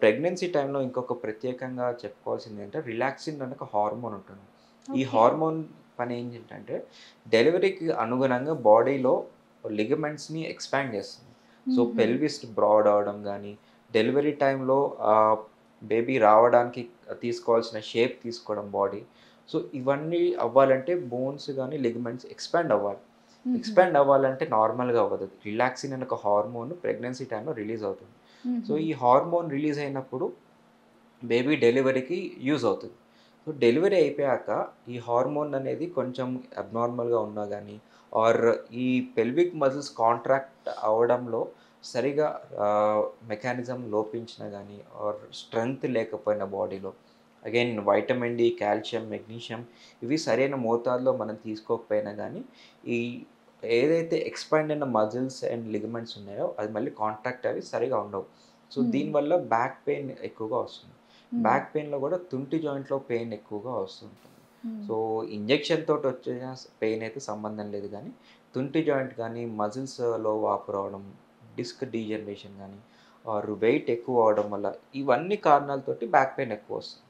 Pregnancy టైంలో ఇంకొక ప్రత్యేకంగా చెప్పుకోవాల్సింది ఏంటంటే రిలాక్సిన్ అనే ఒక హార్మోన్ ఉంటుంది. ఈ ఓకే. హార్మోన్ పని ఏంటంటే డెలివరీకి అనుగుణంగా బాడీలో లిగమెంట్స్‌ని ఎక్స్‌పాండ్ చేస్తుంది. సో, హుహు. పెల్విస్ బ్రాడ్ అవ్వడం గానీ, డెలివరీ టైంలో బేబీ రావడానికి తీసుకోవాల్సిన షేప్ తీసుకోవడం బాడీ. సో, ఇవన్నీ అవ్వాలంటే బోన్స్ గానీ, లిగమెంట్స్ ఎక్స్‌పాండ్ అవ్వాలి. హుహు. ఎక్స్‌పాండ్ అవ్వాలంటే నార్మల్‌గా అవ్వదు. రిలాక్సిన్ అనే ఒక హార్మోన్ ప్రెగ్నెన్సీ టైంలో రిలీజ్ అవుతుంది. సో, హుహు. ఈ హార్మోన్ రిలీజ్ అయినప్పుడు బేబీ డెలివరీకి యూజ్ అవుతుంది. సో, డెలివరీ అయిపోయాక ఈ హార్మోన్ అనేది కొంచెం అబ్నార్మల్‌గా ఉన్నా గానీ, ఆర్ ఈ పెల్విక్ మజిల్స్ కాంట్రాక్ట్ అవ్వడంలో సరిగా మెకానిజం లోపించినా గానీ, ఆర్ స్ట్రెంగ్త్ లేకపోయినా బాడీలో, again vitamin D, calcium, magnesium ఇవి సరైన మోతాదులో మనం తీసుకోకపోయినా గానీ, ఈ ఏదైతే ఎక్స్‌పాండ్ అయిన మజిల్స్ అండ్ లిగమెంట్స్ ఉన్నాయో, అది మళ్ళీ కాంట్రాక్ట్ అవి సరిగా ఉండవు. సో, హ్మ్. దీనివల్ల బ్యాక్ పెయిన్ ఎక్కువగా వస్తుంది. హ్మ్. బ్యాక్ పెయిన్‌లో గూడా తుంటి జాయింట్‌లో పెయిన్ ఎక్కువగా వస్తుంటుంది. హ్మ్. సో, ఇంజెక్షన్ తోటొచ్చే పెయిన్ అయితే సంబంధం లేదు గానీ, తుంటి జాయింట్ గానీ, మజిల్స్‌లో వాపు రావడం, డిస్క్ డీజనరేషన్ గానీ, ఆర్ వెయిట్ ఎక్కువ అవ్వడం వల్ల ఇవన్నీ కారణాలతోటి బ్యాక్ పెయిన్ ఎక్కువొస్తుంది.